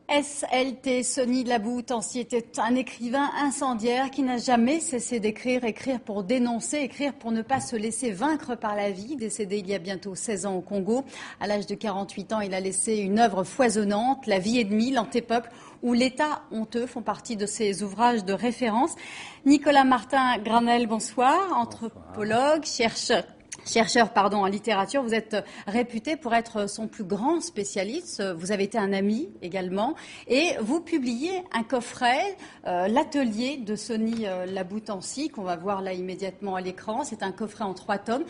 SLT, Sony Laboutancy était un écrivain incendiaire qui n'a jamais cessé d'écrire, écrire pour dénoncer, écrire pour ne pas se laisser vaincre par la vie. Décédé il y a bientôt 16 ans au Congo, à l'âge de 48 ans, il a laissé une œuvre foisonnante, La vie ennemie, L'antépeuple ou L'État honteux font partie de ses ouvrages de référence. Nicolas Martin Granel, bonsoir, anthropologue, chercheur en littérature, vous êtes réputé pour être son plus grand spécialiste. Vous avez été un ami également. Et vous publiez un coffret, l'atelier de Sony Laboutancy, qu'on va voir là immédiatement à l'écran. C'est un coffret en 3 tomes.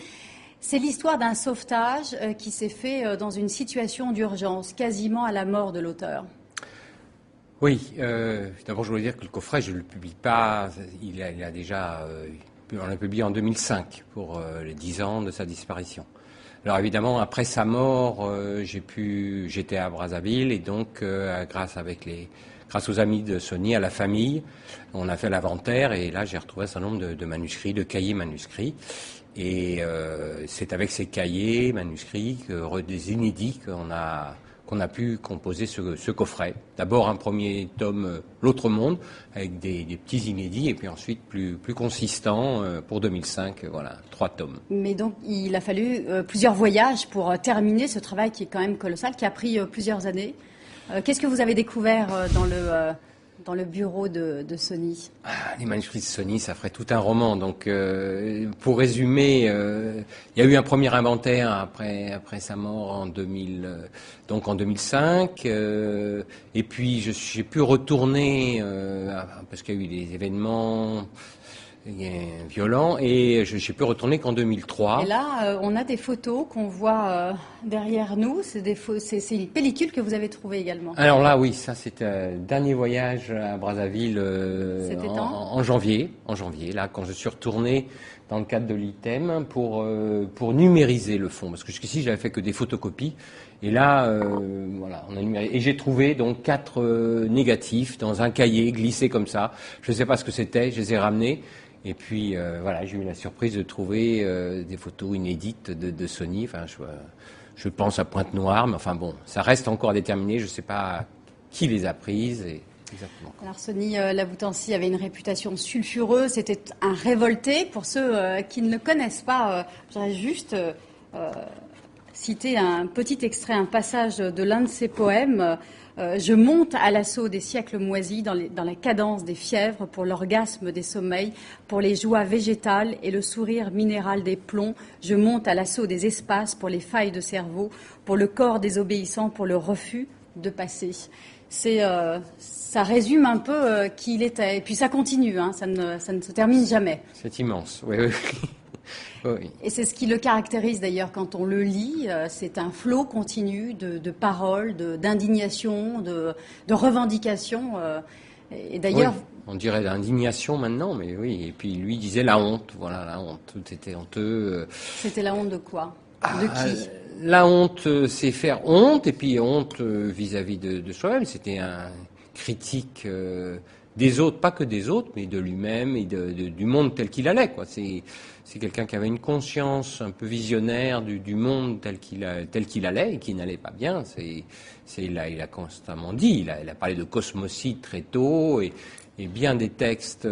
C'est l'histoire d'un sauvetage qui s'est fait dans une situation d'urgence, quasiment à la mort de l'auteur. Oui, d'abord je voulais dire que le coffret, je ne le publie pas. Il a déjà... on l'a publié en 2005 pour les 10 ans de sa disparition. Alors évidemment, après sa mort, j'étais à Brazzaville et donc grâce aux amis de Sony, à la famille, on a fait l'inventaire et là j'ai retrouvé un certain nombre de manuscrits, de cahiers manuscrits. Et c'est avec ces cahiers manuscrits, des inédits, qu'on a pu composer ce coffret. D'abord un premier tome, L'autre monde, avec des petits inédits, et puis ensuite plus consistant pour 2005, voilà, 3 tomes. Mais donc il a fallu plusieurs voyages pour terminer ce travail qui est quand même colossal, qui a pris plusieurs années. Qu'est-ce que vous avez découvert dans le bureau de Sony? Les manuscrits de Sony, ça ferait tout un roman. Donc, pour résumer, il y a eu un premier inventaire après sa mort en 2005. Et puis, j'ai pu retourner parce qu'il y a eu des événements violents et j'ai pu retourner qu'en 2003. Et là, on a des photos qu'on voit derrière nous. C'est une pellicule que vous avez trouvée également. Alors là, oui, ça c'était le dernier voyage à Brazzaville en janvier. Là, quand je suis retourné dans le cadre de l'ITEM pour numériser le fond, parce que jusqu'ici j'avais fait que des photocopies. Et là, voilà, on a numéré. Et j'ai trouvé donc 4 négatifs dans un cahier glissé comme ça. Je ne sais pas ce que c'était. Je les ai ramenés. Et puis voilà, j'ai eu la surprise de trouver des photos inédites de Sony. Enfin, je pense à Pointe-Noire, mais enfin bon, ça reste encore à déterminer. Je ne sais pas qui les a prises. Exactement. Alors Sony Laboutancy avait une réputation sulfureuse. C'était un révolté. Pour ceux qui ne le connaissent pas, j'aurais juste citer un petit extrait, un passage de l'un de ses poèmes. Je monte à l'assaut des siècles moisis dans la cadence des fièvres pour l'orgasme des sommeils, pour les joies végétales et le sourire minéral des plombs. Je monte à l'assaut des espaces pour les failles de cerveau, pour le corps désobéissant, pour le refus de passer. Ça résume un peu qui il était. Et puis ça continue, hein, ça ne se termine jamais. C'est immense, oui. Oui. Et c'est ce qui le caractérise d'ailleurs quand on le lit. C'est un flot continu de paroles, d'indignation, de revendications. Et d'ailleurs, oui, on dirait l'indignation maintenant, mais oui. Et puis lui disait la honte. Voilà, la honte. Tout était honteux. C'était la honte de quoi? De qui? La honte, c'est faire honte, et puis honte vis-à-vis de soi-même. C'était un critique des autres, pas que des autres, mais de lui-même et du monde tel qu'il allait, quoi. C'est quelqu'un qui avait une conscience un peu visionnaire du monde tel qu'il allait et qui n'allait pas bien. Il a constamment dit, il a parlé de cosmocide très tôt et bien des textes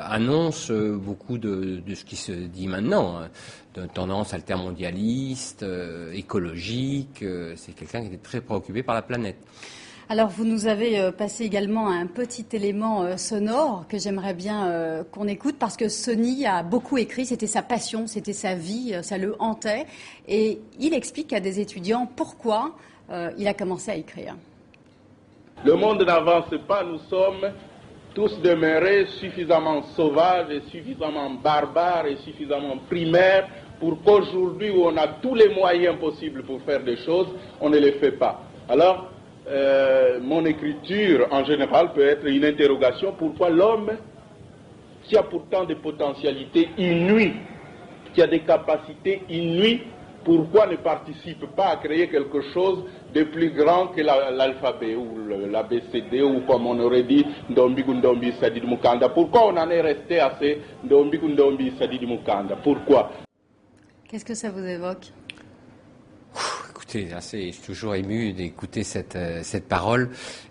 annoncent beaucoup de ce qui se dit maintenant, hein, de tendance altermondialiste, écologique. C'est quelqu'un qui était très préoccupé par la planète. Alors, vous nous avez passé également un petit élément sonore que j'aimerais bien qu'on écoute parce que Sony a beaucoup écrit, c'était sa passion, c'était sa vie, ça le hantait. Et il explique à des étudiants pourquoi il a commencé à écrire. Le monde n'avance pas, nous sommes tous demeurés suffisamment sauvages et suffisamment barbares et suffisamment primaires pour qu'aujourd'hui où on a tous les moyens possibles pour faire des choses, on ne les fait pas. Alors, mon écriture, en général, peut être une interrogation. Pourquoi l'homme, qui a pourtant des potentialités inouïes, qui a des capacités inouïes, pourquoi ne participe pas à créer quelque chose de plus grand que l'alphabet ou l'ABCD, ou comme on aurait dit, Ndombi Ndombi Sadid Mukanda? Pourquoi on en est resté à ces Ndombi Ndombi Sadid Mukanda? Pourquoi? Qu'est-ce que ça vous évoque? écoutez, je suis toujours ému d'écouter cette parole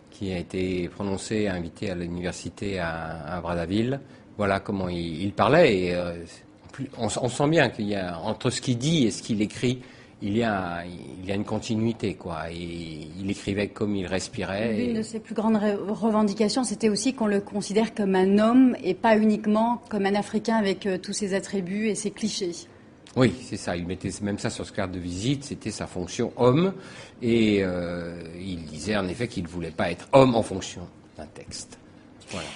qui a été prononcée, invitée à l'université à Brazzaville. Voilà comment il parlait. Et on sent bien qu'il y a, entre ce qu'il dit et ce qu'il écrit, il y a une continuité, quoi. Et il écrivait comme il respirait. L'une de ses plus grandes revendications, c'était aussi qu'on le considère comme un homme et pas uniquement comme un Africain avec tous ses attributs et ses clichés. Oui, c'est ça. Il mettait même ça sur sa carte de visite. C'était sa fonction homme. Et il disait en effet qu'il ne voulait pas être homme en fonction d'un texte. Voilà.